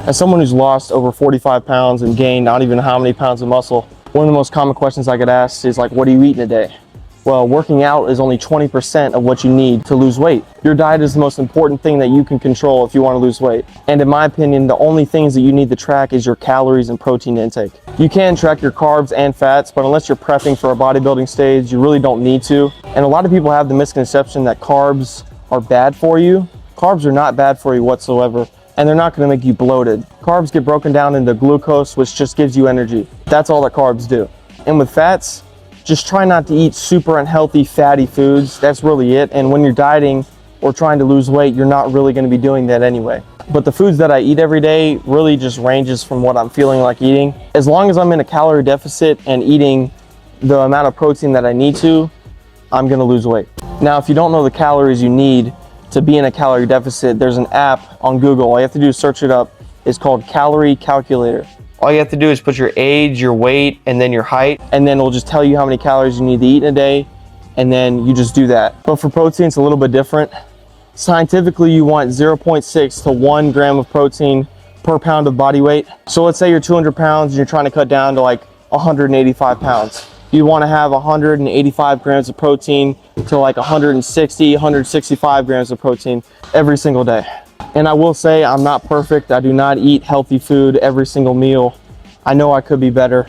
As someone who's lost over 45 pounds and gained not even how many pounds of muscle, one of the most common questions I get asked is like, what do you eat in a day? Well, working out is only 20% of what you need to lose weight. Your diet is the most important thing that you can control if you want to lose weight. And in my opinion, the only things that you need to track is your calories and protein intake. You can track your carbs and fats, but unless you're prepping for a bodybuilding stage, you really don't need to. And a lot of people have the misconception that carbs are bad for you. Carbs are not bad for you whatsoever, and they're not going to make you bloated. Carbs get broken down into glucose, which just gives you energy. That's all that carbs do. And with fats, just try not to eat super unhealthy, fatty foods. That's really it. And when you're dieting or trying to lose weight, you're not really going to be doing that anyway. But the foods that I eat every day really just ranges from what I'm feeling like eating. As long as I'm in a calorie deficit and eating the amount of protein that I need to, I'm going to lose weight. Now, if you don't know the calories you need to be in a calorie deficit, there's an app on Google. All you have to do is search it up. It's called Calorie Calculator. All you have to do is put your age, your weight, and then your height, and then it'll just tell you how many calories you need to eat in a day, and then you just do that. But for protein, it's a little bit different. Scientifically, you want 0.6 to 1 gram of protein per pound of body weight. So let's say you're 200 pounds and you're trying to cut down to like 185 pounds. You want to have 185 grams of protein to like 160, 165 grams of protein every single day. And I will say I'm not perfect. I do not eat healthy food every single meal. I know I could be better.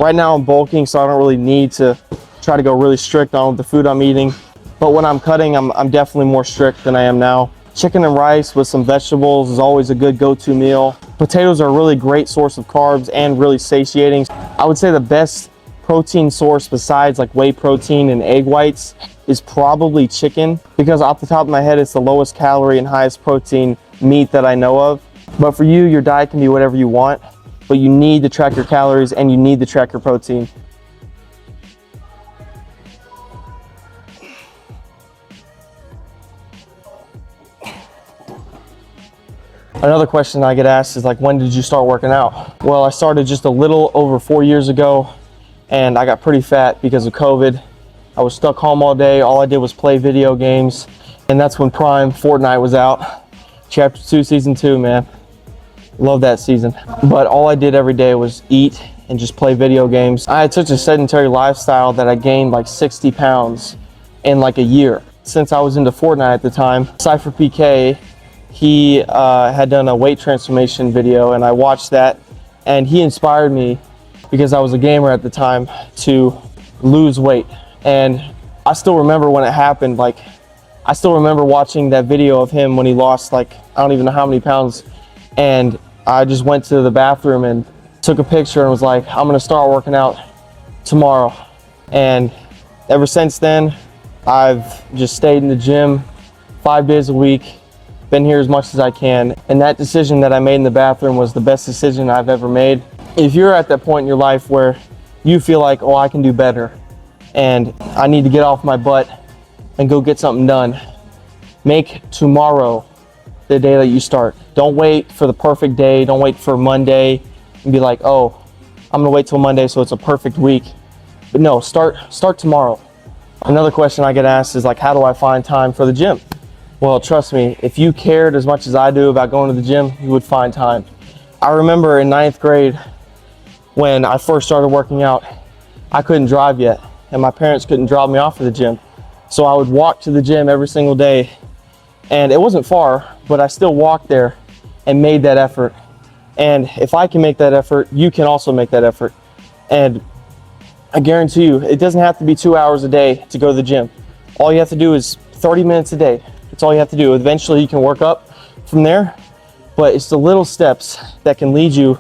Right now I'm bulking, so I don't really need to try to go really strict on the food I'm eating. But when I'm cutting, I'm definitely more strict than I am now. Chicken and rice with some vegetables is always a good go-to meal. Potatoes are a really great source of carbs and really satiating. I would say the best protein source besides like whey protein and egg whites is probably chicken, because off the top of my head, it's the lowest calorie and highest protein meat that I know of. But for you, your diet can be whatever you want, but you need to track your calories and you need to track your protein. Another question I get asked is like, when did you start working out? Well, I started just a little over 4 years ago, and I got pretty fat because of COVID. I was stuck home all day. All I did was play video games, and that's when Prime Fortnite was out. Chapter 2, Season 2, man. Love that season. But all I did every day was eat and just play video games. I had such a sedentary lifestyle that I gained like 60 pounds in like a year. Since I was into Fortnite at the time, Cypher PK, he had done a weight transformation video, and I watched that, and he inspired me because I was a gamer at the time to lose weight. And I still remember when it happened. Like, I still remember watching that video of him when he lost like, I don't even know how many pounds. And I just went to the bathroom and took a picture and was like, I'm gonna start working out tomorrow. And ever since then, I've just stayed in the gym 5 days a week, been here as much as I can. And that decision that I made in the bathroom was the best decision I've ever made. If you're at that point in your life where you feel like, oh, I can do better, and I need to get off my butt and go get something done, make tomorrow the day that you start. Don't wait for the perfect day. Don't wait for Monday and be like, oh, I'm gonna wait till Monday so it's a perfect week. But no, start tomorrow. Another question I get asked is like, how do I find time for the gym? Well, trust me, if you cared as much as I do about going to the gym, you would find time. I remember in 9th grade when I first started working out, I couldn't drive yet, and my parents couldn't drop me off to the gym. So I would walk to the gym every single day, and it wasn't far, but I still walked there and made that effort. And if I can make that effort, you can also make that effort. And I guarantee you, it doesn't have to be 2 hours a day to go to the gym. All you have to do is 30 minutes a day. That's all you have to do. Eventually you can work up from there, but it's the little steps that can lead you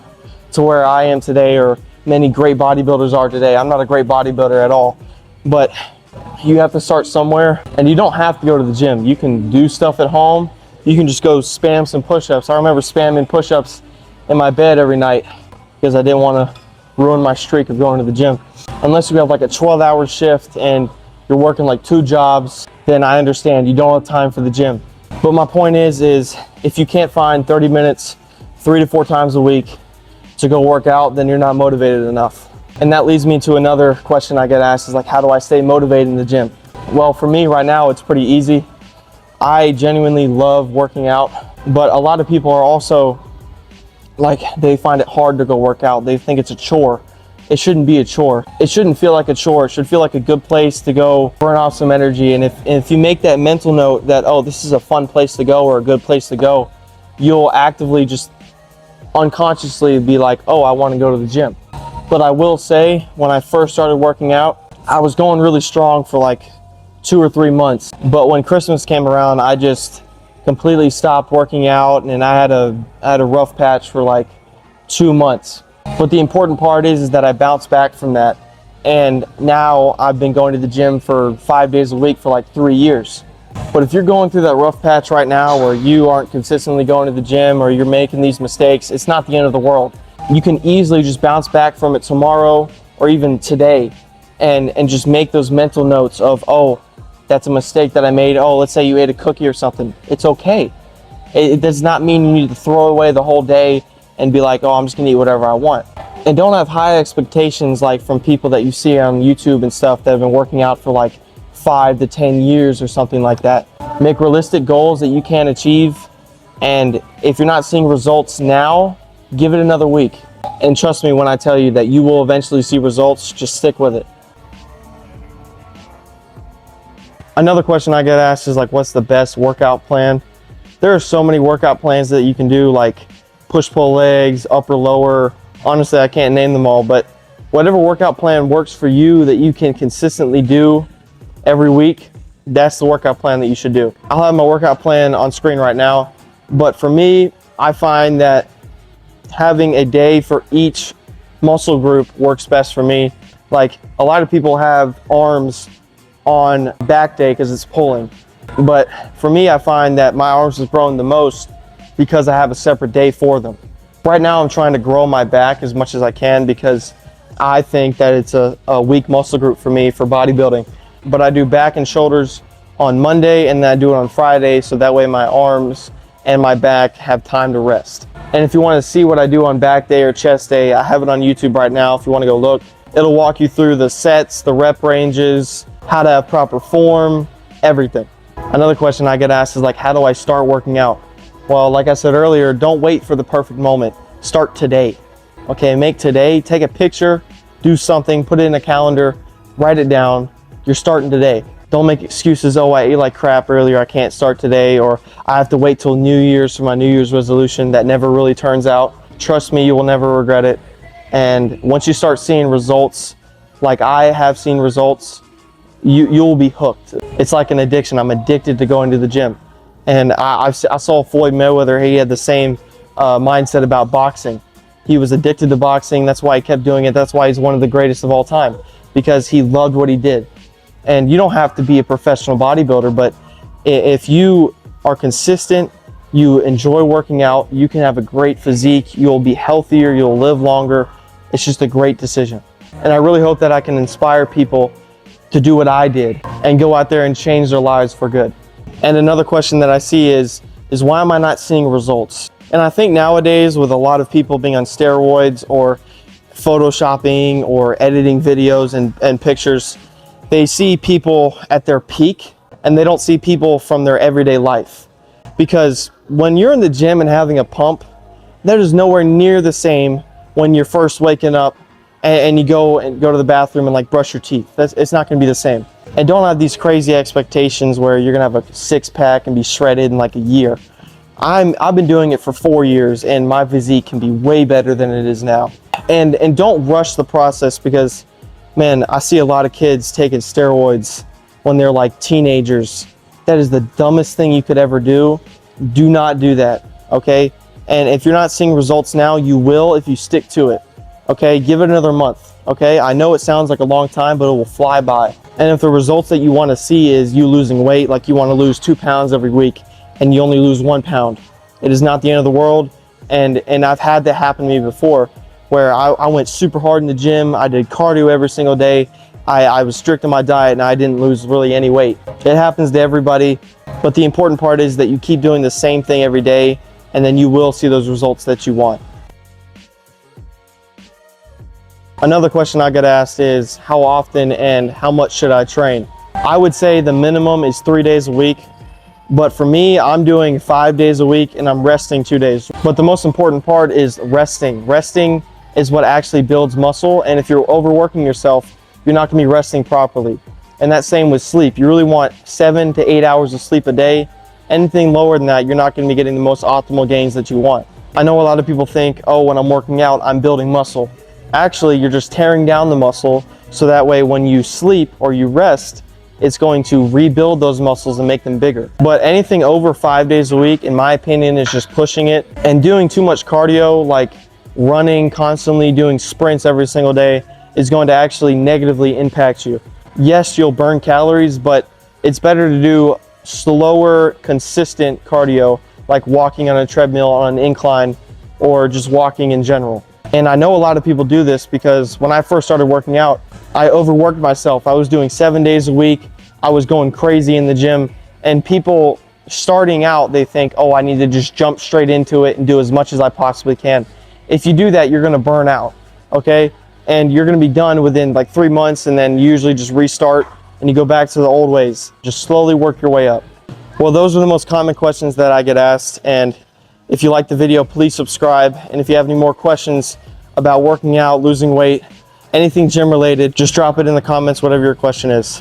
to where I am today, or many great bodybuilders are today. I'm not a great bodybuilder at all, but you have to start somewhere, and you don't have to go to the gym. You can do stuff at home. You can just go spam some push-ups. I remember spamming push-ups in my bed every night because I didn't want to ruin my streak of going to the gym. Unless you have like a 12-hour shift and you're working like 2 jobs, then I understand you don't have time for the gym. But my point is if you can't find 30 minutes 3 to 4 times a week to go work out, then you're not motivated enough. And that leads me to another question I get asked is like, how do I stay motivated in the gym? Well, for me right now, it's pretty easy. I genuinely love working out, but a lot of people are also like they find it hard to go work out. They think it's a chore. It shouldn't be a chore. It shouldn't feel like a chore. It should feel like a good place to go burn off some energy. And if you make that mental note that, oh, this is a fun place to go or a good place to go, you'll actively just unconsciously be like, oh, I want to go to the gym. But I will say, when I first started working out, I was going really strong for like 2 or 3 months. But when Christmas came around, I just completely stopped working out, and I had a rough patch for like 2 months. But the important part is that I bounced back from that, and now I've been going to the gym for 5 days a week for like 3 years. But if you're going through that rough patch right now where you aren't consistently going to the gym or you're making these mistakes, it's not the end of the world. You can easily just bounce back from it tomorrow or even today and just make those mental notes of, oh, that's a mistake that I made. Oh, let's say you ate a cookie or something. It's okay. It does not mean you need to throw away the whole day and be like, oh, I'm just gonna eat whatever I want. And don't have high expectations like from people that you see on YouTube and stuff that have been working out for like 5 to 10 years or something like that. Make realistic goals that you can achieve, and if you're not seeing results now, give it another week. And trust me when I tell you that you will eventually see results. Just stick with it. Another question I get asked is like, what's the best workout plan? There are so many workout plans that you can do, like push-pull legs, upper, lower. Honestly, I can't name them all, but whatever workout plan works for you that you can consistently do every week, that's the workout plan that you should do. I'll have my workout plan on screen right now, but for me, I find that having a day for each muscle group works best for me. Like a lot of people have arms on back day because it's pulling, but for me, I find that my arms is growing the most because I have a separate day for them. Right now I'm trying to grow my back as much as I can because I think that it's a weak muscle group for me for bodybuilding. But I do back and shoulders on Monday, and then I do it on Friday, so that way my arms and my back have time to rest. And if you want to see what I do on back day or chest day, I have it on YouTube right now if you want to go look. It'll walk you through the sets, the rep ranges, how to have proper form, everything. Another question I get asked is like, how do I start working out? Well, like I said earlier, don't wait for the perfect moment. Start today. Okay, make today, take a picture, do something, put it in a calendar, write it down. You're starting today. Don't make excuses, oh, I ate like crap earlier, I can't start today, or I have to wait till New Year's for my New Year's resolution. That never really turns out. Trust me, you will never regret it. And once you start seeing results, like I have seen results, you'll be hooked. It's like an addiction. I'm addicted to going to the gym. And I saw Floyd Mayweather, he had the same mindset about boxing. He was addicted to boxing, that's why he kept doing it. That's why he's one of the greatest of all time, because he loved what he did. And you don't have to be a professional bodybuilder, but if you are consistent, you enjoy working out, you can have a great physique, you'll be healthier, you'll live longer. It's just a great decision. And I really hope that I can inspire people to do what I did and go out there and change their lives for good. And another question that I see is why am I not seeing results? And I think nowadays, with a lot of people being on steroids or photoshopping or editing videos and pictures, they see people at their peak and they don't see people from their everyday life. Because when you're in the gym and having a pump, that is nowhere near the same when you're first waking up and you go to the bathroom and like brush your teeth. It's not gonna be the same. And don't have these crazy expectations where you're gonna have a 6-pack and be shredded in like a year. I've been doing it for 4 years and my physique can be way better than it is now. And don't rush the process, because man, I see a lot of kids taking steroids when they're like teenagers. That is the dumbest thing you could ever do. Do not do that, okay? And if you're not seeing results now, you will if you stick to it, okay? Give it another month, okay? I know it sounds like a long time, but it will fly by. And if the results that you want to see is you losing weight, like you want to lose 2 pounds every week, and you only lose 1 pound, it is not the end of the world. And I've had that happen to me before, where I went super hard in the gym. I did cardio every single day. I was strict on my diet and I didn't lose really any weight. It happens to everybody, but the important part is that you keep doing the same thing every day, and then you will see those results that you want. Another question I get asked is how often and how much should I train? I would say the minimum is 3 days a week, But for me, I'm doing 5 days a week and I'm resting 2 days. But the most important part is resting. Resting is what actually builds muscle. And if you're overworking yourself, you're not gonna be resting properly. And that same with sleep. You really want 7 to 8 hours of sleep a day. Anything lower than that, you're not gonna be getting the most optimal gains that you want. I know a lot of people think, oh, when I'm working out, I'm building muscle. Actually, you're just tearing down the muscle, so that way when you sleep or you rest, it's going to rebuild those muscles and make them bigger. But anything over 5 days a week, in my opinion, is just pushing it. And doing too much cardio, like running constantly, doing sprints every single day, is going to actually negatively impact you. Yes, you'll burn calories, but it's better to do slower, consistent cardio, like walking on a treadmill on an incline, or just walking in general. And I know a lot of people do this because when I first started working out, I overworked myself. I was doing 7 days a week. I was going crazy in the gym, and people starting out, they think, oh, I need to just jump straight into it and do as much as I possibly can. If you do that, you're gonna burn out, okay? And you're gonna be done within like 3 months, and then you usually just restart and you go back to the old ways. Just slowly work your way up. Well, those are the most common questions that I get asked, and if you like the video, please subscribe. And if you have any more questions about working out, losing weight, anything gym related, just drop it in the comments, whatever your question is.